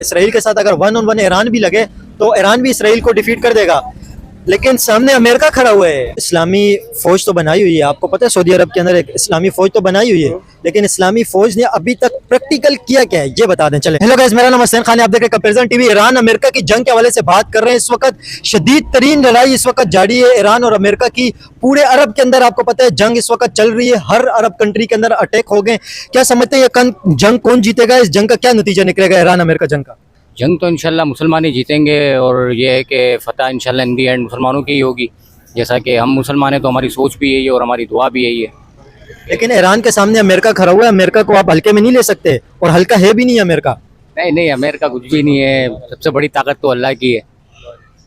Israel के साथ अगर 1-on-1 ईरान भी लगे तो ईरान भी इसराइल को डिफीट कर देगा। लेकिन सामने अमेरिका खड़ा हुआ है। इस्लामी फौज तो बनाई हुई है, आपको पता है सऊदी अरब के अंदर एक इस्लामी फौज तो बनाई हुई है, लेकिन इस्लामी फौज ने अभी तक प्रैक्टिकल किया क्या है ये बता दें। चले हेलो गाइस, मेरा नाम हसन खान है, आप देख रहे हैं कंपैरिजन टीवी। ईरान अमेरिका की जंग के हवाले से बात कर रहे हैं। इस वक्त शदीद तरीन लड़ाई इस वक्त जारी है ईरान और अमेरिका की। पूरे अरब के अंदर आपको पता है जंग इस वक्त चल रही है, हर अरब कंट्री के अंदर अटैक हो गए। क्या समझते हैं ये जंग कौन जीतेगा? इस जंग का क्या नतीजा निकलेगा ईरान अमेरिका जंग का? जंग तो इंशाल्लाह मुसलमान ही जीतेंगे और ये है कि फतह इंशाल्लाह इन दी एंड मुसलमानों की ही होगी। जैसा कि हम मुसलमान हैं तो हमारी सोच भी यही है और हमारी दुआ भी यही है। लेकिन ईरान के सामने अमेरिका खड़ा हुआ है, अमेरिका को आप हल्के में नहीं ले सकते और हल्का है भी नहीं अमेरिका। नहीं नहीं, अमेरिका कुछ भी नहीं है। सबसे बड़ी ताकत तो अल्लाह की है,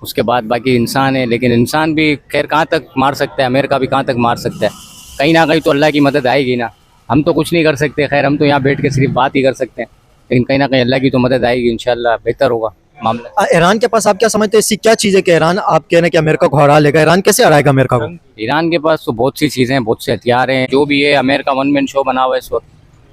उसके बाद बाकी इंसान है। लेकिन इंसान भी खैर कहाँ तक मार सकता है, अमेरिका भी कहाँ तक मार सकता है। कहीं ना कहीं तो अल्लाह की मदद आएगी ना। हम तो कुछ नहीं कर सकते, खैर हम तो यहाँ बैठ के सिर्फ बात ही कर सकते हैं, लेकिन कहीं ना कहीं अल्लाह की तो मदद आएगी। इंशाल्लाह बेहतर होगा मामला। ईरान के पास आप क्या समझते हैं, ऐसी क्या चीज़ है कि ईरान आप कह रहे हैं कि अमेरिका को हरा लेगा? ईरान कैसे हराएगा अमेरिका को? ईरान के पास तो बहुत सी चीज़ें हैं, बहुत से हथियार हैं। जो भी है अमेरिका वन मैन शो बना हुआ है इस वक्त।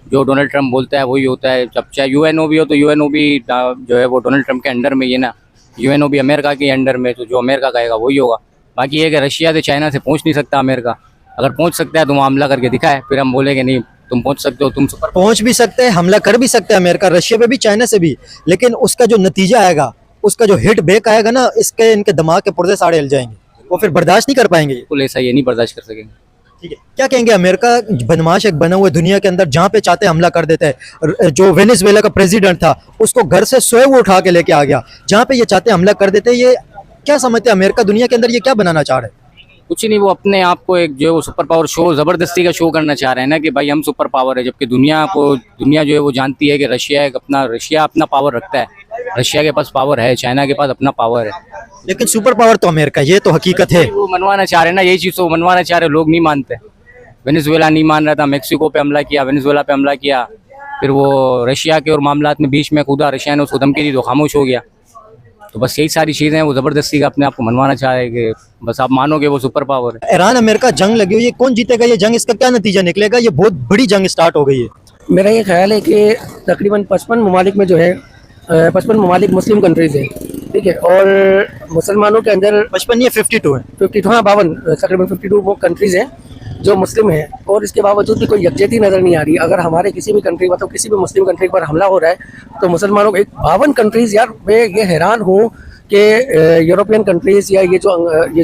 जो डोनाल्ड ट्रंप बोलता है वही होता है। जब चाहे यूएनओ भी हो तो यूएनओ भी जो है वो डोनाल्ड ट्रंप के अंडर में ही है ना। यूएनओ भी अमेरिका के अंडर में, तो जो अमेरिका कहेगा वही होगा। बाकी ये कि रशिया से चाइना से पहुँच नहीं सकता अमेरिका। अगर पहुँच सकता है तो वहाँ हमला करके दिखाए, फिर हम बोलेंगे नहीं तुम पहुँच सकते हो, तुम सुपर पहुंच भी सकते हैं, हमला कर भी सकते हैं अमेरिका रशिया पे भी चाइना से भी, लेकिन उसका जो नतीजा आएगा, उसका जो हिट बैक आएगा ना, इसके इनके दिमाग के पुर्जे साड़े हिल जाएंगे, वो फिर बर्दाश्त नहीं कर पाएंगे। बिल्कुल ऐसा ये नहीं बर्दाश्त कर सकेंगे। ठीक है, क्या कहेंगे? अमेरिका बदमाश एक बना हुआ है दुनिया के अंदर, जहाँ पे चाहते हमला कर देता है। जो वेनेजुएला का प्रेसिडेंट था उसको घर से सोए वो उठा के लेके आ गया, जहाँ पे ये चाहते हमला कर देते हैं। ये क्या समझते हैं अमेरिका दुनिया के अंदर ये क्या बनाना चाह रहे हैं? कुछ नहीं, वो अपने आप को एक जो है वो सुपर पावर शो, ज़बरदस्ती का शो करना चाह रहे हैं ना कि भाई हम सुपर पावर है। जबकि दुनिया जो है वो जानती है कि रशिया अपना पावर रखता है। रशिया के पास पावर है, चाइना के पास अपना पावर है, लेकिन सुपर पावर तो अमेरिका, ये तो हकीकत है। वो मनवाना चाह रहे हैं ना, यही चीज़ तो मनवाना चाह रहे, लोग नहीं मानते। वेनेजुएला नहीं मान रहा था, मेक्सिको पे हमला किया, वेनेजुएला पे हमला किया, फिर वो रशिया के और मामलात में बीच में कूदा, रशिया ने उसको धमकी दी तो खामोश हो गया। तो बस यही सारी चीज़ें हैं, वो ज़बरदस्ती का अपने आप को मनवाना चाह रहे हैं कि बस आप मानोगे वो सुपर पावर है। ईरान अमेरिका जंग लगी हुई है, कौन जीतेगा ये जंग? इसका क्या नतीजा निकलेगा? ये बहुत बड़ी जंग स्टार्ट हो गई है। मेरा ये ख्याल है कि तकरीबन 55 ममालिक में जो है 55 ममालिक मुस्लिम कंट्रीज़ हैं, ठीक है, और मुसलमानों के अंदर 55 या 52 है? 52, हाँ 52, तकरीबन 52 वो कंट्रीज़ हैं जो मुस्लिम हैं, और इसके बावजूद भी कोई यकजहती नज़र नहीं आ रही। अगर हमारे किसी भी कंट्री मतलब किसी भी मुस्लिम कंट्री पर हमला हो रहा है तो मुसलमानों को 52 कंट्रीज़, यार मैं ये हैरान हूँ कि यूरोपियन कंट्रीज़ या ये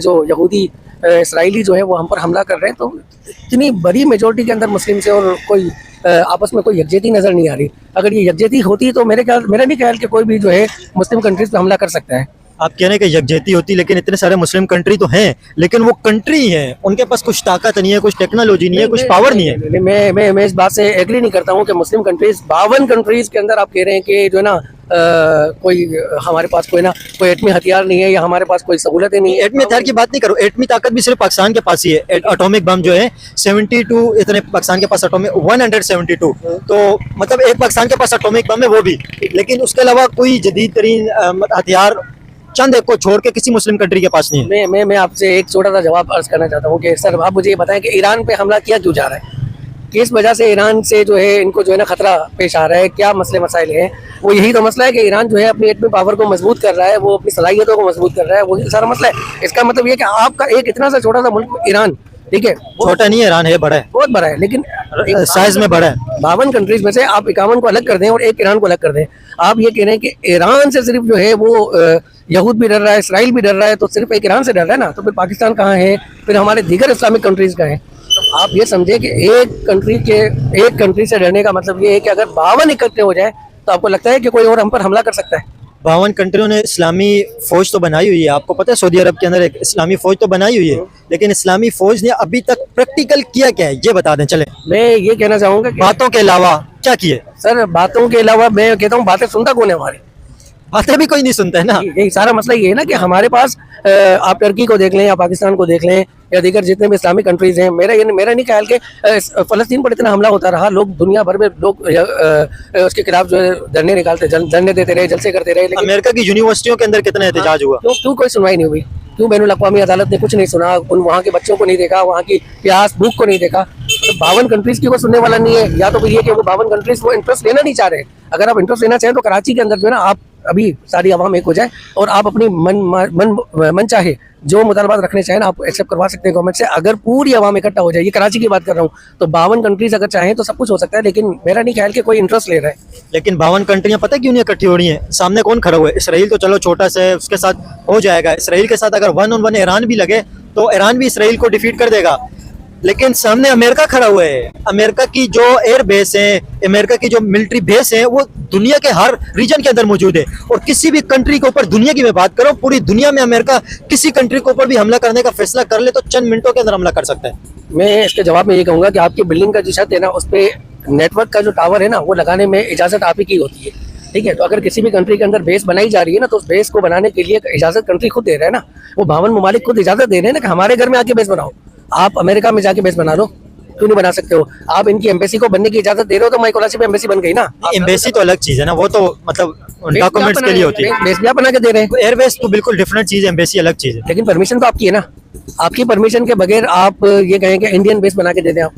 जो यहूदी इसराइली जो है वो हम पर हमला कर रहे हैं, तो इतनी बड़ी मेजोरिटी के अंदर मुस्लिम से और कोई आपस में कोई यकजहती नज़र नहीं आ रही। अगर ये यकजहती होती तो मेरा नहीं ख्याल कि कोई भी जो है मुस्लिम कंट्रीज़ पे हमला कर सकता है। आप कह रहे हैं कि यकजहती होती, लेकिन इतने सारे मुस्लिम कंट्री तो हैं, लेकिन वो कंट्री हैं, उनके पास कुछ ताकत नहीं है, कुछ टेक्नोलॉजी नहीं है, कुछ पावर नहीं है। मैं इस बात से एग्री नहीं करता हूँ कि मुस्लिम कंट्रीज 52 कंट्रीज के अंदर आप कह रहे हैं कि जो है ना कोई हमारे पास कोई एटमी हथियार नहीं है या हमारे पास कोई सहूलतें नहीं है। एटमी हथियार की बात नहीं करो, एटमी ताकत भी सिर्फ पाकिस्तान के पास ही है। एटॉमिक बम जो है 72 इतने पाकिस्तान के पास एटॉमिक 172, तो मतलब एक पाकिस्तान के पास एटॉमिक बम है वो भी, लेकिन उसके अलावा कोई जदीद तरीन हथियार चंद एक को छोड़ के किसी मुस्लिम कंट्री के पास नहीं है। मैं आपसे एक छोटा सा जवाब अर्ज करना चाहता हूँ कि सर आप मुझे ये बताएं कि ईरान पे हमला किया क्यों जा रहा है, किस वजह से ईरान से जो है इनको जो है ना खतरा पेश आ रहा है, क्या मसले मसाइल हैं? वो यही तो मसला है कि ईरान जो है अपनी एटमी पावर को मजबूत कर रहा है, वो अपनी सलाहियतों को मजबूत कर रहा है, वही सारा मसला है। इसका मतलब ये कि आपका एक इतना सा छोटा सा मुल्क ईरान, ठीक है, छोटा नहीं है ईरान, है बड़ा है, बहुत बड़ा है, लेकिन साइज में बड़ा है। 52 कंट्रीज में से आप 51 को अलग कर दें और एक ईरान को अलग कर दें। आप ये कह रहे हैं कि ईरान से सिर्फ जो है वो यहूद भी डर रहा है, इसराइल भी डर रहा है, तो सिर्फ एक ईरान से डर रहा है ना, तो फिर पाकिस्तान कहाँ है, फिर हमारे दीगर इस्लामिक कंट्रीज कहाँ हैं? तो आप ये समझे कि एक कंट्री से डरने का मतलब ये है कि अगर 52 इकट्ठे हो जाए तो आपको लगता है कि कोई और हम पर हमला कर सकता है? 52 कंट्रियों ने इस्लामी फौज तो बनाई हुई है, आपको पता है सऊदी अरब के अंदर एक इस्लामी फौज तो बनाई हुई है, लेकिन इस्लामी फौज ने अभी तक प्रैक्टिकल किया क्या है ये बता दें। चले मैं ये कहना चाहूँगा कि बातों के अलावा क्या किए? सर बातों के अलावा मैं कहता हूँ बातें सुनता कौन है? हमारी बातें भी कोई नहीं सुनता है ना। यही सारा मसला ये है ना कि हमारे पास आप टर्की को देख लें या पाकिस्तान को देख लें या दीगर जितने भी इस्लामिक कंट्रीज हैं, मेरा नहीं ख्याल कि फ़लस्तीन पर इतना हमला होता रहा, लोग दुनिया भर में लोग उसके खिलाफ जो है धरने देते रहे, जलसे करते रहे, लेकिन अमेरिका की यूनिवर्सिटियों के अंदर कितना एहतजाज हुआ? क्यों कोई सुनवाई नहीं हुई? क्यों बैनुल अक़वामी अदालत ने कुछ नहीं सुना? वहाँ के बच्चों को नहीं देखा, वहाँ की प्यास भूख को नहीं देखा? तो 52 कंट्रीज की कोई सुनने वाला नहीं है, या तो फिर ये कि वो 52 कंट्रीज वो इंटरेस्ट लेना नहीं चाह रहे। अगर आप इंटरेस्ट लेना चाहें तो कराची के अंदर जो है ना, आप अभी सारी आवाम एक हो जाए और आप अपनी मन चाहे जो मुतालबात रखने चाहें ना, आप एक्सेप्ट करवा सकते हैं गवर्नमेंट से। अगर पूरी आवाम इकट्ठा हो जाए, ये कराची की बात कर रहा हूँ, तो 52 कंट्रीज अगर चाहें तो सब कुछ हो सकता है, लेकिन मेरा नहीं ख्याल कि कोई इंटरेस्ट ले रहा है। लेकिन 52 कंट्रियां पता है क्यों नहीं इकट्ठी हो रही हैं? सामने कौन खड़ा हुआ है? इसराइल तो चलो छोटा सा है, उसके साथ हो जाएगा। इसराइल के साथ अगर 1-on-1 ईरान भी लगे तो ईरान भी इसराइल को डिफीट कर देगा। लेकिन सामने अमेरिका खड़ा हुआ है। अमेरिका की जो एयर बेस है, अमेरिका की जो मिलिट्री बेस है, वो दुनिया के हर रीजन के अंदर मौजूद है। और किसी भी कंट्री के ऊपर, दुनिया की मैं बात करूं, पूरी दुनिया में अमेरिका किसी कंट्री के ऊपर भी हमला करने का फैसला कर ले तो चंद मिनटों के अंदर हमला कर सकता है। मैं इसके जवाब में ये कहूँगा कि आपकी बिल्डिंग का जो छत है ना, उस पर नेटवर्क का जो टावर है ना, वो लगाने में इजाज़त आप ही की होती है, ठीक है। तो अगर किसी भी कंट्री के अंदर बेस बनाई जा रही है ना, तो उस बेस को बनाने के लिए इजाज़त कंट्री खुद दे रहा है ना। वो 52 ममालिक खुद इजाज़त दे रहे हैं ना कि हमारे घर में आके बेस बनाओ। आप अमेरिका में जाके बेस बना लो, क्यों नहीं बना सकते हो? आप इनकी एम्बेसी को बनने की इजाजत दे रहे हो, तो माइकोलासी पे एम्बेसी बन गई ना। एम्बेसी तो अलग चीज है ना, वो तो मतलब डॉक्यूमेंट्स के लिए होती है। बेस भी आप बना के दे रहे हैं। एयरबेस तो बिल्कुल डिफरेंट चीज है, एम्बेसी अलग चीज है। लेकिन परमिशन तो आपकी है ना। आपकी परमिशन के बगैर आप ये कहें कि इंडियन बेस बना के दे दें, आप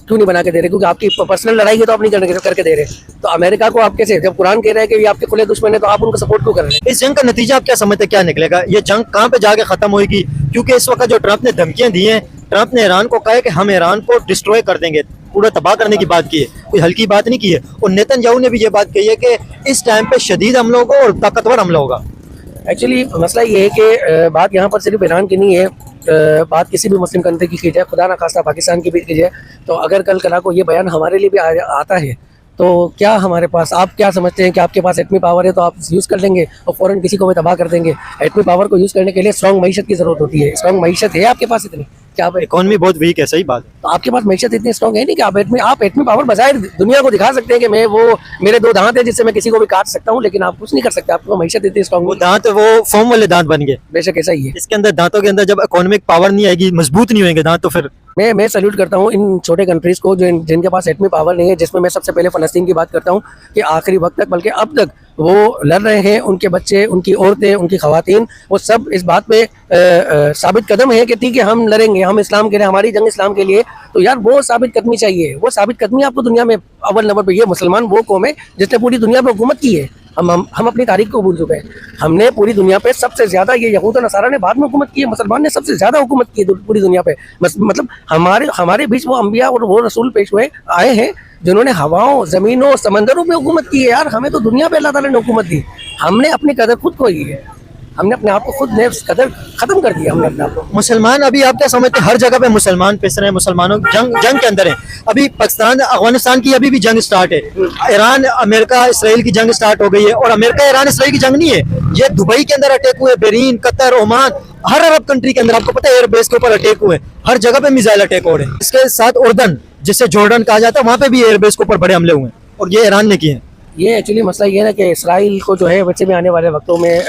क्यों नहीं बना के दे रहे? क्योंकि आपकी पर्सनल लड़ाई है तो आप नहीं करके दे रहे। तो अमेरिका को आप कैसे, जब कुरान कह रहे हैं कि ये आपके खुले दुश्मन है, तो आप उनको सपोर्ट क्यों कर रहे हैं? इस जंग का नतीजा आप क्या समझते हैं, क्या निकलेगा? ये जंग कहाँ पे जाके खत्म होगी? क्योंकि इस वक्त जो ट्रंप ने धमकियां दी हैं, ट्रंप ने ईरान को कहा है कि हम ईरान को डिस्ट्रॉय कर देंगे, पूरा तबाह करने की बात की है, कोई हल्की बात नहीं की है। और नेतन्याहू ने भी ये बात कही है कि इस टाइम पे शदीद हमला होगा और ताकतवर हमला होगा। एक्चुअली मसला ये है कि बात यहाँ पर सिर्फ ईरान की नहीं है, बात किसी भी मुस्लिम कंट्री की जाए, खुदा ना खास्ता पाकिस्तान की भी की जाए, तो अगर कल कला को ये बयान हमारे लिए भी आता है, तो क्या हमारे पास, आप क्या समझते हैं कि आपके पास एटमी पावर है तो आप यूज़ कर लेंगे और फ़ौरन किसी को भी तबाह कर देंगे? एटमी पावर को यूज़ करने के लिए स्ट्रॉन्ग मईशत की ज़रूरत होती है। स्ट्रॉन्ग मईशत है आपके पास इतनी? क्या आप इकोनॉमी बहुत वीक है, सही बात है। तो आपके पास मईशत इतनी स्ट्रॉन्ग है नहीं कि आप एटमी पावर बजाय दुनिया को दिखा सकते हैं कि मैं, वो मेरे 2 दांत है जिससे मैं किसी को भी काट सकता हूँ, लेकिन आप कुछ नहीं कर सकते। आपको मईशत इतनी स्ट्रॉन्ग, वो दांत, वो फोम वाले दांत बन गए। बेशक ऐसा ही है। इसके अंदर, दांतों के अंदर जब इकोनॉमिक पावर नहीं आएगी, मजबूत नहीं होंगे दांत, तो फिर मैं सैल्यूट करता हूँ इन छोटे कंट्रीज़ को जो जिनके पास एटमी पावर नहीं है, जिसमें मैं सबसे पहले फ़लस्तीन की बात करता हूँ कि आखिरी वक्त तक, बल्कि अब तक वो लड़ रहे हैं। उनके बच्चे, उनकी औरतें, उनकी ख़वातीन, वो सब इस बात पे साबित कदम है कि ठीक है, हम लड़ेंगे, हम इस्लाम के लिए, हमारी जंग इस्लाम के लिए। तो यार वो साबित कदमी चाहिए, वो साबित कदमी आपको दुनिया में अव्वल नंबर पे। ये मुसलमान वो कौम है जिसने पूरी दुनिया पर हुकूमत की है। हम अपनी तारीख को भूल चुके हैं। हमने पूरी दुनिया पे सबसे ज़्यादा, ये यहूद और नसारा ने बाद में हुकूमत की है, मुसलमान ने सबसे ज़्यादा हुकूमत की है पूरी दुनिया पे। मतलब हमारे बीच वो अंबिया और वो रसूल पेश हुए आए हैं जिन्होंने हवाओं, ज़मीनों, समंदरों में हुकूमत की है। यार हमें तो दुनिया पे अल्लाह ताला ने हुकूमत दी, हमने अपनी कदर खुद खोई है। हमने अपने आप को खुद ने कदर खत्म कर दिया। हमने अपने आप को, मुसलमान अभी आप क्या समझते हैं, हर जगह पे मुसलमान पिस रहे हैं, मुसलमानों जंग के अंदर है। अभी पाकिस्तान अफगानिस्तान की अभी भी जंग स्टार्ट है, ईरान अमेरिका इसराइल की जंग स्टार्ट हो गई है। और अमेरिका ईरान इसराइल की जंग नहीं है, ये दुबई के अंदर अटैक हुए, बहरीन, कतर, ओमान, हर अरब कंट्री के अंदर आपको पता है एयरबेस के ऊपर अटैक हुए, हर जगह पे मिसाइल अटैक हो रहे हैं। इसके साथ उर्दन, जिसे जॉर्डन कहा जाता है, वहाँ पे भी एयरबेस के ऊपर बड़े हमले हुए हैं, और ये ईरान ने किए हैं। ये एक्चुअली मसला ये है ना कि इसराइल को जो है वैसे भी आने वाले वक्तों में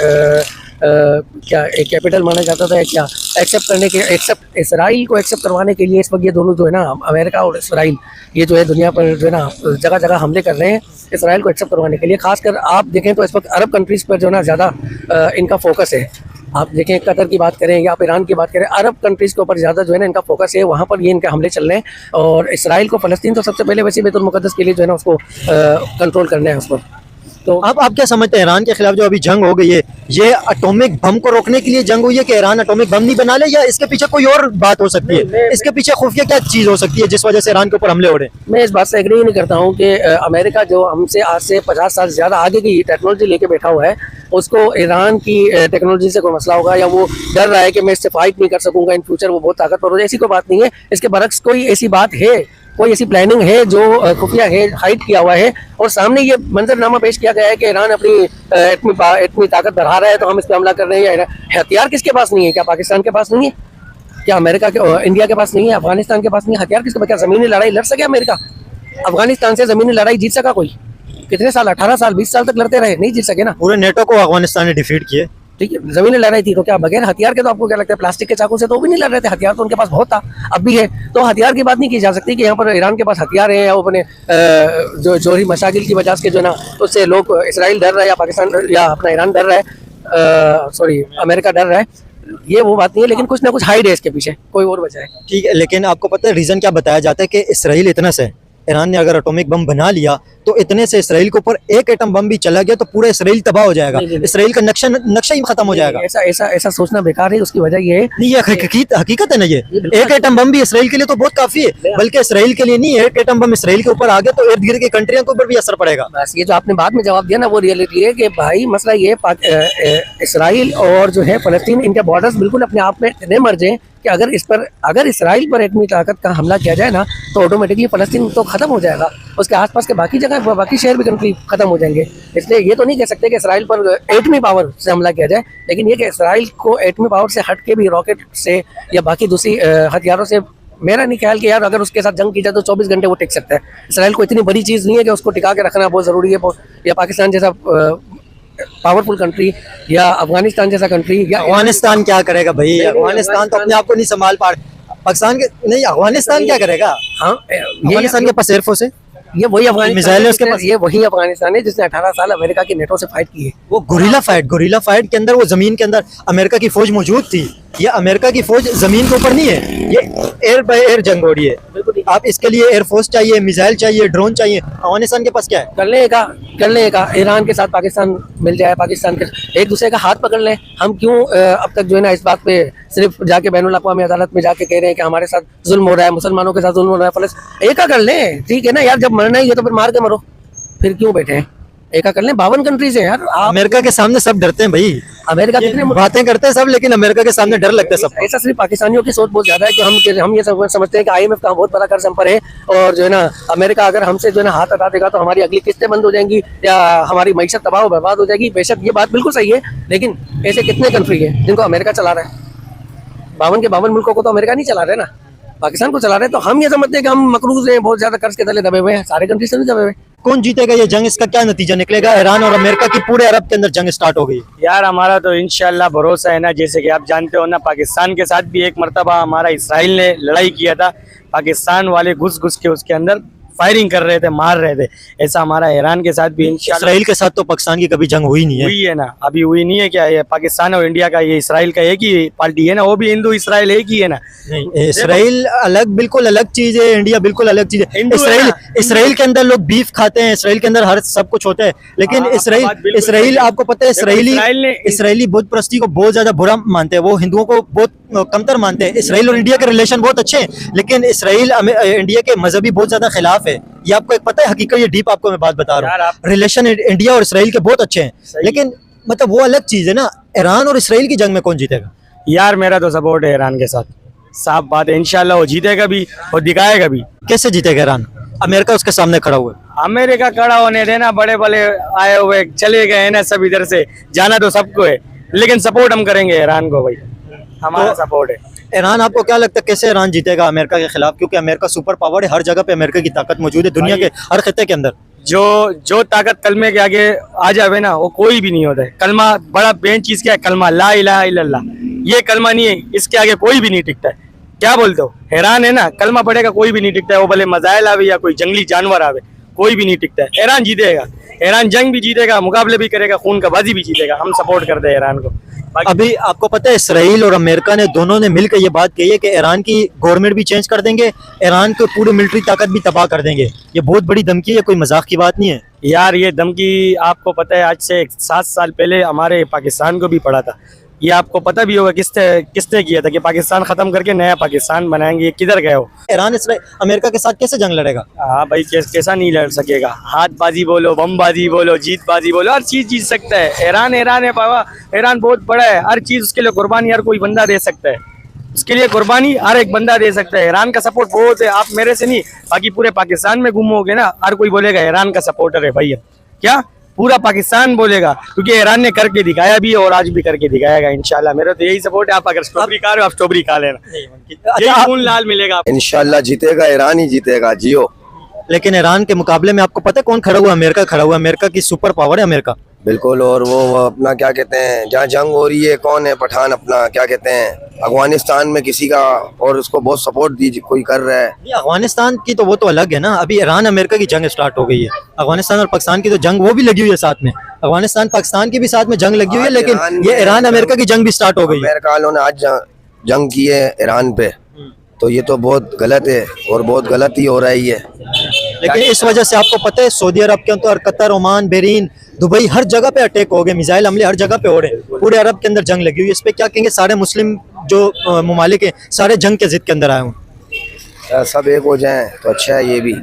क्या एक कैपिटल माना जाता था, क्या एक्सेप्ट इसराइल को एक्सेप्ट करवाने के लिए इस वक्त ये दोनों जो है ना, अमेरिका और इसराइल, ये जो है दुनिया पर जो है ना जगह जगह हमले कर रहे हैं इसराइल को एक्सेप्ट करवाने के लिए। खासकर आप देखें तो इस वक्त अरब कंट्रीज़ पर जो है ना ज़्यादा इनका फोकस है। आप देखें कतर की बात करें या आप ईरान की बात करें, अरब कंट्रीज़ के ऊपर ज़्यादा जो है ना इनका फोकस है, वहाँ पर ये इनके हमले चल रहे हैं। और इसराइल को, फ़लस्तीन तो सबसे पहले वैसे बैतुल मुक़द्दस के लिए जो है ना उसको कंट्रोल करना है उसको। तो आप क्या समझते हैं, ईरान के खिलाफ जो अभी जंग हो गई है, ये एटॉमिक बम को रोकने के लिए जंग हुई है कि ईरान एटॉमिक बम नहीं बना ले, या इसके पीछे कोई और बात हो सकती है? इसके पीछे खुफिया क्या चीज़ हो सकती है जिस वजह से ईरान के ऊपर हमले हो रहे हैं? मैं इस बात से एग्री नहीं करता हूँ कि अमेरिका जो हमसे आज से 50 साल ज़्यादा आगे की टेक्नोलॉजी लेके बैठा हुआ है, उसको ईरान की टेक्नोलॉजी से कोई मसला होगा, या वो डर रहा है कि मैं इससे फाइट नहीं कर सकूँगा इन फ्यूचर, वो बहुत ताकतवर हो जाए, ऐसी कोई बात नहीं है। इसके बरक्स कोई ऐसी बात है, कोई ऐसी प्लानिंग है जो खुफिया है, हाइड किया हुआ है, और सामने ये मंजरनामा पेश किया गया है कि ईरान अपनी एटमी ताकत बढ़ा रहा है तो हम इस पर हमला कर रहे हैं। या हथियार किसके पास नहीं है? क्या पाकिस्तान के पास नहीं है? क्या अमेरिका के, इंडिया के पास नहीं है? अफगानिस्तान के पास नहीं है? हथियार किसके पास? क्या ज़मीनी लड़ाई लड़ सके अमेरिका? अफगानिस्तान से ज़मीनी लड़ाई जीत सका कोई? कितने साल, 18 साल 20 साल तक लड़ते रहे, नहीं जीत सके ना। पूरे नेटो को अफगानिस्तान ने डिफीट किए, ठीक है, जमीनी लड़ाई थी, तो क्या बगैर हथियार के, तो आपको क्या लगता है प्लास्टिक के चाकू से तो वो भी नहीं लड़ रहे थे? हथियार तो उनके पास बहुत था, अब भी है। तो हथियार की बात नहीं की जा सकती कि यहाँ पर ईरान के पास हथियार है, या वो अपने जो जोहरी मशागिल की वजह से जो ना, उससे लोग इसराइल डर रहा है, या पाकिस्तान या अपना ईरान डर रहा है, सॉरी अमेरिका डर रहा है। ये वो बात नहीं है, लेकिन कुछ ना कुछ हाइड है इसके पीछे, कोई और वजह है। ठीक है, लेकिन आपको पता है रीजन क्या बताया जाता है कि इसराइल इतना से ईरान ने अगर एटॉमिक बम बना लिया तो इतने से इसराइल के ऊपर एक एटम बम भी चला गया तो पूरा इसराइल तबाह हो जाएगा, नहीं। इसराइल का नक्शा ही खत्म हो जाएगा। ऐसा ऐसा ऐसा सोचना बेकार है। उसकी वजह ये है, नहीं, ये हकीकत है ना, ये एक एटम बम भी इसराइल के लिए तो बहुत काफी है, बल्कि इसराइल के लिए नहीं है, एक एटम बम इसराइल के ऊपर आ गया तो इर्द गिर्द की कंट्रियों के ऊपर भी असर पड़ेगा। बस ये जो आपने बाद में जवाब दिया ना, वो रियलिटी है कि भाई मसला ये इसराइल और जो है फलस्तीन, इनके बॉर्डर्स बिल्कुल अपने आप में इतने मर्ज हैं कि अगर इसराइल पर एटमी ताकत का हमला किया जाए ना तो ऑटोमेटिकली फलस्तीन तो खत्म हो जाएगा, उसके आसपास के बाकी जगह बाकी शहर भी कंट्री खत्म हो जाएंगे। इसलिए ये तो नहीं कह सकते कि इसराइल पर एटमी पावर से हमला किया जाए, लेकिन ये कि इसराइल को एटमी पावर से हट के भी रॉकेट से या बाकी दूसरी हथियारों से, मेरा नहीं ख्याल कि यार अगर उसके साथ जंग की जाए तो 24 घंटे वो टिक सकता है। इसराइल को इतनी बड़ी चीज़ नहीं है कि उसको टिका के रखना बहुत ज़रूरी है, या पाकिस्तान जैसा पावरफुल कंट्री या अफगानिस्तान जैसा कंट्री या अफगानिस्तान क्या करेगा भाई, अफगानिस्तान तो अपने आप को नहीं संभाल पा रहा, पाकिस्तान के नहीं, अफगानिस्तान क्या करेगा? हाँ, अफगानिस्तान के पास एयरफोर्स है, ये वही अफगानिस्तान मिसाइल है उसके पास। ये वही अफगानिस्तान है जिसने 18 साल अमेरिका की नेटो से फाइट की है। वो गुरिल्ला फाइट के अंदर, वो जमीन के अंदर अमेरिका की फौज मौजूद थी। ये अमेरिका की फौज जमीन के ऊपर नहीं है, ये एयर बाय एयर जंग हो रही है। आप इसके लिए एयरफोर्स चाहिए, मिसाइल चाहिए, ड्रोन चाहिए। अफगानिस्तान के पास क्या है? करने का ईरान के साथ पाकिस्तान मिल जाए, पाकिस्तान के एक दूसरे का हाथ पकड़ लें। हम क्यों अब तक जो है ना इस बात पे सिर्फ जाके बैनुल अक़वामी अदालत में जाके कह रहे हैं कि हमारे साथ जुल्म हो रहा है, मुसलमानों के साथ जुल्म हो रहा है, फलस्तीन एका कर लें, ठीक है ना यार, जब मरना ही है तो फिर मार के मरो, फिर क्यों बैठे हैं? एका कर लें। 52 कंट्रीज हैं यार। अमेरिका के सामने सब डरते हैं भाई, अमेरिका कितने बातें करते हैं सब, लेकिन अमेरिका के सामने डर लगता है सब। ऐसा सिर्फ पाकिस्तानियों की सोच बहुत ज्यादा है कि हम ये समझते हैं कि IMF का बहुत बड़ा कर्ज हम पर है, और जो है ना अमेरिका अगर हमसे जो है ना हाथ हटा देगा तो हमारी अगली किस्तें बंद हो जाएंगी या हमारी मैशत तबाह बर्बाद हो जाएगी। बेशक ये बात बिल्कुल सही है, लेकिन ऐसे कितने कंट्री है जिनको अमेरिका चला रहा है? 52 के 52 मुल्कों को तो अमेरिका नहीं चला रहे ना, पाकिस्तान को चला रहे हैं। तो हम ये समझते हैं कि हम मकरूज हैं, बहुत ज्यादा कर्ज के तले दबे हुए हैं, सारे कंट्री से नहीं दबे हुए। कौन जीतेगा ये जंग? इसका क्या नतीजा निकलेगा? ईरान और अमेरिका की पूरे अरब के अंदर जंग स्टार्ट हो गई। यार हमारा तो इंशाल्लाह भरोसा है ना, जैसे कि आप जानते हो ना, पाकिस्तान के साथ भी एक मर्तबा हमारा इसराइल ने लड़ाई किया था, पाकिस्तान वाले घुस के उसके अंदर फायरिंग कर रहे थे, मार रहे थे। ऐसा हमारा ईरान के साथ भी इंशाल्लाह। इसराइल के साथ तो पाकिस्तान की कभी जंग हुई नहीं है। हुई है ना, अभी हुई नहीं है क्या? ये पाकिस्तान और इंडिया का, ये इसराइल का एक ही पार्टी है ना, वो भी हिंदू इसराइल एक ही है ना। नहीं, इसराइल बिल्कुल अलग चीज है, इंडिया बिल्कुल अलग चीज है। हिंदू है ना, इसराइल के अंदर लोग बीफ खाते हैं, इसराइल के अंदर हर सब कुछ होता है, लेकिन इसराइल आपको पता है इसराइली बुत परस्ती को बहुत ज्यादा बुरा मानते हैं, वो हिंदुओं को बहुत कमतर मानते हैं। इसराइल और इंडिया के रिलेशन बहुत अच्छे हैं, लेकिन इसराइल इंडिया के मजहबी बहुत ज्यादा खिलाफ है। ये आपको एक पता है हकीकत, ये डीप आपको मैं बात बता रहा हूँ। रिलेशन इंडिया और इसराइल के बहुत अच्छे हैं, लेकिन मतलब वो अलग चीज है ना। ईरान और इसराइल की जंग में कौन जीतेगा? यार मेरा तो सपोर्ट है ईरान के साथ, साफ बात है। इंशाल्लाह वो जीतेगा भी और दिखाएगा भी। कैसे जीतेगा ईरान? अमेरिका उसके सामने खड़ा हुआ है। अमेरिका खड़ा होने देना, बड़े बड़े आए हुए चले गए ना सब, इधर से जाना तो सबको है, लेकिन सपोर्ट हम करेंगे ईरान को भाई, हमारा सपोर्ट है। ईरान आपको क्या लगता है कैसे ईरान जीतेगा अमेरिका के खिलाफ? क्योंकि अमेरिका सुपर पावर है, हर जगह पे अमेरिका की ताकत मौजूद है, दुनिया के हर खिते के अंदर। जो ताकत कलमे के आगे आ जावे ना, वो कोई भी नहीं होता है। कलमा बड़ा बेन चीज क्या है? कलमा ला इलाहा इल्लल्लाह, ये कलमा नहीं है, इसके आगे कोई भी नहीं टिकता है। क्या बोलते हो? हैरान है ना, कलमा पड़ेगा कोई भी नहीं टिकता है, वो भले मजाइल आवे या कोई जंगली जानवर आवे, कोई भी नहीं टिकता है। ईरान जीतेगा, ईरान जंग भी जीतेगा, मुकाबले भी करेगा, खून का बाजी भी जीतेगा। हम सपोर्ट करते हैं ईरान को। अभी आपको पता है इसराइल और अमेरिका ने दोनों ने मिलकर ये बात कही है कि ईरान की गवर्नमेंट भी चेंज कर देंगे, ईरान की पूरी मिलिट्री ताकत भी तबाह कर देंगे। ये बहुत बड़ी धमकी है, कोई मजाक की बात नहीं है यार। ये धमकी आपको पता है आज से 7 साल पहले हमारे पाकिस्तान को भी पड़ा था। ये आपको पता भी होगा किसने किया था कि पाकिस्तान खत्म करके नया पाकिस्तान बनाएंगे। ये किधर गए हो? ईरान इसराइल अमेरिका के साथ कैसे जंग लड़ेगा? हाँ भाई, कैसा नहीं लड़ सकेगा? हाथबाजी बोलो, बमबाजी बोलो, जीतबाजी बोलो, हर चीज जीत सकता है। ईरान है बाबा, ईरान बहुत बड़ा है, हर चीज उसके लिए कुर्बानी हर कोई बंदा दे सकता है, उसके लिए कुर्बानी हर एक बंदा दे सकता है। ईरान का सपोर्ट बहुत है, आप मेरे से नहीं, बाकी पूरे पाकिस्तान में घूमोगे ना, हर कोई बोलेगा ईरान का सपोर्टर है भैया। क्या पूरा पाकिस्तान बोलेगा? क्योंकि ईरान ने करके दिखाया भी है और आज भी करके दिखाएगा इंशाल्लाह। मेरा तो यही सपोर्ट है। आप अगर स्ट्रॉबेरी खा रहे हो, आप स्ट्रॉबेरी खा लेना, यही खून लाल मिलेगा। इंशाल्लाह जीतेगा, ईरान ही जीतेगा, जियो। लेकिन ईरान के मुकाबले में आपको पता है कौन खड़ा हुआ? अमेरिका खड़ा हुआ। अमेरिका की सुपर पावर है अमेरिका। बिल्कुल। और वो अपना क्या कहते हैं, जहाँ जंग हो रही है, कौन है पठान अपना क्या कहते हैं अफगानिस्तान में किसी का, और उसको बहुत सपोर्ट दी कोई कर रहा है। ये अफगानिस्तान की तो वो तो अलग है ना, अभी ईरान अमेरिका की जंग स्टार्ट हो गई है। अफगानिस्तान और पाकिस्तान की तो जंग वो भी लगी हुई है साथ में, अफगानिस्तान पाकिस्तान की भी साथ में जंग लगी हुई है, लेकिन ये ईरान अमेरिका की जंग भी स्टार्ट हो गई है। अमेरिका वालों ने आज जंग की है ईरान पे, तो ये तो बहुत गलत है और बहुत गलत ही हो रहा है ये। लेकिन इस वजह से आपको पता है सऊदी अरब के अंदर, कतर, ओमान, बहरीन, दुबई, हर जगह पे अटैक हो गए, मिसाइल हमले हर जगह पे हो रहे हैं, पूरे अरब के अंदर जंग लगी हुई है। इस पे क्या कहेंगे, सारे मुस्लिम जो ममालिक हैं सारे जंग के जिद के अंदर आए हुए। सब एक हो जाएं तो अच्छा है ये भी।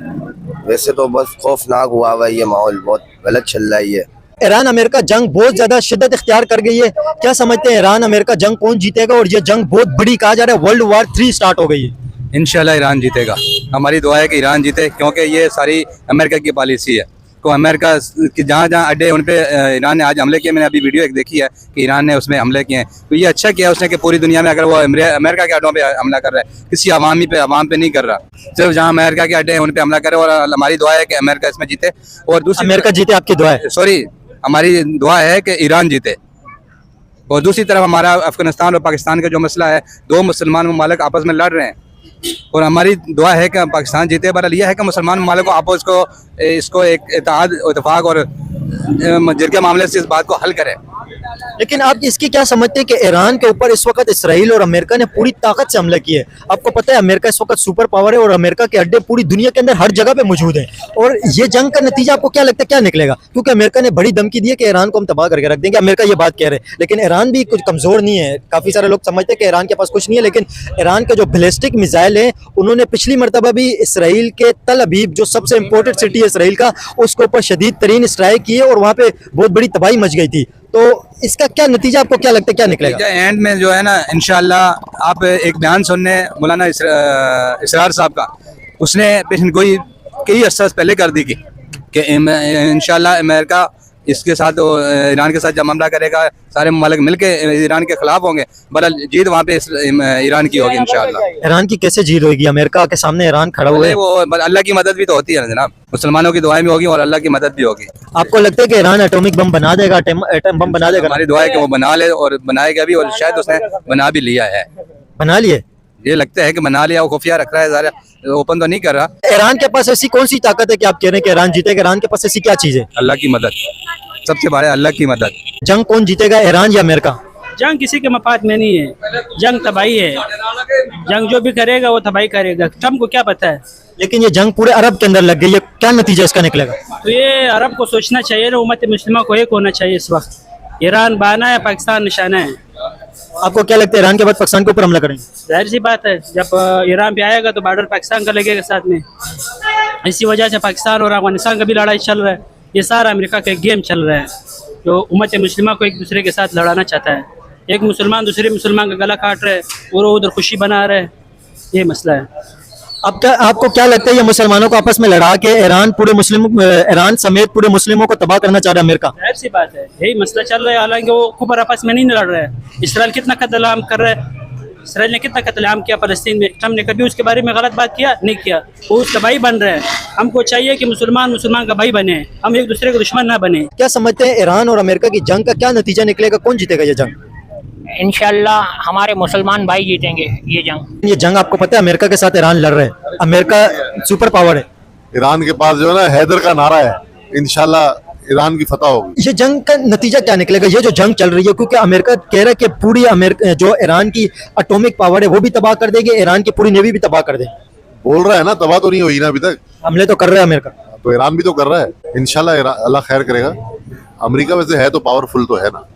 वैसे तो बस खौफनाक हुआ हुआ है ये माहौल, बहुत गलत चल रहा है ये। ईरान अमेरिका जंग बहुत ज्यादा शिद्दत इख्तियार कर गई है, क्या समझते हैं ईरान अमेरिका जंग कौन जीतेगा, और ये जंग बहुत बड़ी कहा जा रहा है, वर्ल्ड वार 3 स्टार्ट हो गई है। इंशाल्लाह ईरान जीतेगा। हमारी दुआ है कि ईरान जीते, क्योंकि ये सारी अमेरिका की पॉलिसी है। तो अमेरिका की जहाँ जहाँ अड्डे उन पे ईरान ने आज हमले किए, मैंने अभी वीडियो एक देखी है कि ईरान ने उसमें हमले किए हैं। तो ये अच्छा किया उसने कि पूरी दुनिया में अगर वो अमेरिका के अड्डों पे हमला कर रहा है, किसी आवाम पे नहीं कर रहा, सिर्फ जहाँ अमेरिका के अड्डे हैं उन पे हमला करे। और हमारी दुआ है कि अमेरिका इसमें जीते। और दूसरी अमेरिका जीते, आपकी दुआ है? सॉरी, हमारी दुआ है कि ईरान जीते। और दूसरी तरफ हमारा अफगानिस्तान और पाकिस्तान का जो मसला है, 2 मुसलमान ममालिक आपस में लड़ रहे हैं, और हमारी दुआ है कि पाकिस्तान जीते। बहरहाल यह है कि मुसलमान ममालिक को आपस को इसको एक इत्तेहाद, इत्तेफाक और जिरके मामले से इस बात को हल करें। लेकिन आप इसकी क्या समझते हैं कि ईरान के ऊपर इस वक्त इसराइल और अमेरिका ने पूरी ताकत से हमला किया है? आपको पता है अमेरिका इस वक्त सुपर पावर है, और अमेरिका के अड्डे पूरी दुनिया के अंदर हर जगह पे मौजूद हैं, और ये जंग का नतीजा आपको क्या लगता है क्या निकलेगा? क्योंकि अमेरिका ने बड़ी धमकी दी है कि ईरान को हम तबाह करके रख देंगे, अमेरिका ये बात कह रहे हैं, लेकिन ईरान भी कुछ कमजोर नहीं है। काफी सारे लोग समझते हैं कि ईरान के पास कुछ नहीं है, लेकिन ईरान के जो बैलिस्टिक मिसाइल है, उन्होंने पिछली मरतबा भी इसराइल के तल अबीब, जो सबसे इंपॉर्टेंट सिटी है इसराइल का, उसके ऊपर शदीद तरीन स्ट्राइक किए, और वहाँ पे बहुत बड़ी तबाही मच गई थी। तो इसका क्या नतीजा आपको क्या लगता है क्या निकलेगा? एंड में जो है ना, इंशाल्लाह आप एक बयान सुनने मौलाना इसरार साहब का, उसने पेशन गोई कई अर्सा पहले कर दी कि इंशाल्लाह अमेरिका इसके साथ ईरान के साथ जब हमला करेगा, सारे ममालिक मिलके ईरान के खिलाफ होंगे। बहरहाल जीत वहाँ पे ईरान की होगी इंशाल्लाह। ईरान की कैसे जीत होगी? अमेरिका के सामने ईरान खड़ा हुआ है। वो अल्लाह की मदद भी तो होती है ना जनाब, मुसलमानों की दुआएं भी होगी और अल्लाह की मदद भी होगी। आपको लगता है कि ईरान एटॉमिक बम बना देगा, एटम बम बना देगा? हमारी दुआ है कि वो बना ले, और बनाएगा भी, और शायद उसने बना भी लिया है। बना लिए? ये लगता है कि बना लिया, वो खुफिया रख रहा है, ज़रा ओपन तो नहीं कर रहा। ईरान के पास ऐसी कौन सी ताकत है कि आप कह रहे हैं कि ईरान जीतेगा? ईरान के पास ऐसी क्या चीज है? अल्लाह की मदद, सबसे बड़ा अल्लाह की मदद। जंग कौन जीतेगा, ईरान या अमेरिका? जंग किसी के मफाद में नहीं है, जंग तबाही है। जंग जो भी करेगा वो तबाही करेगा, ट्रम्प को क्या पता है। लेकिन ये जंग पूरे अरब के अंदर लग गई है, क्या नतीजा इसका निकलेगा? तो ये अरब को सोचना चाहिए ना, उम्मत मुस्लिमा को एक होना चाहिए इस वक्त। ईरान बाना है, पाकिस्तान निशाना है। आपको क्या लगता है ईरान के बाद पाकिस्तान के ऊपर हमला करेंगे? जाहिर सी बात है, जब ईरान पे आएगा तो बॉर्डर पाकिस्तान का लगेगा साथ में। इसी वजह से पाकिस्तान और अफगानिस्तान का भी लड़ाई चल रहा है। ये सारा अमेरिका का एक गेम चल रहा है, जो उम्मत मुस्लिमा को एक दूसरे के साथ लड़ाना चाहता है। एक मुसलमान दूसरे मुसलमान का गला काट रहे, और उधर खुशी बना रहे, ये मसला है। आपको क्या लगता है ये मुसलमानों को आपस में लड़ा के ईरान समेत पूरे मुस्लिमों को तबाह करना चाह रहा है अमेरिका? जाहिर सी बात है, यही मसला चल रहा है। हालांकि वो कुफर आपस में नहीं लड़ रहे हैं। इसराइल कितना कत्लेआम कर रहा है, इसराइल ने कितना कत्लेआम किया फ़लस्तीन में। ट्रम्प ने कभी उसके बारे में गलत बात किया? नहीं किया। वो उसका भाई बन रहे हैं। हमको चाहिए कि मुसलमान का भाई बने, हम एक दूसरे के दुश्मन ना बने। क्या समझते हैं ईरान और अमेरिका की जंग का क्या नतीजा निकलेगा, कौन जीतेगा ये जंग? इंशाल्लाह हमारे मुसलमान भाई जीतेंगे ये जंग। ये जंग आपको पता है अमेरिका के साथ ईरान लड़ रहे हैं, अमेरिका सुपर पावर है। ईरान के पास जो है ना हैदर का नारा है, इंशाल्लाह ईरान की फतह होगी। ये जंग का नतीजा क्या निकलेगा, ये जो जंग चल रही है? क्योंकि अमेरिका कह रहा है कि पूरी अमेरिका जो ईरान की एटॉमिक पावर है वो भी तबाह कर देगी, ईरान की पूरी नेवी भी तबाह कर देगी। बोल रहा है ना, तबाह तो नहीं हुई ना अभी तक। हमले तो कर रहा है अमेरिका, तो ईरान भी तो कर रहा है। इंशाल्लाह अल्लाह खैर करेगा। अमेरिका वैसे है तो पावरफुल तो है ना।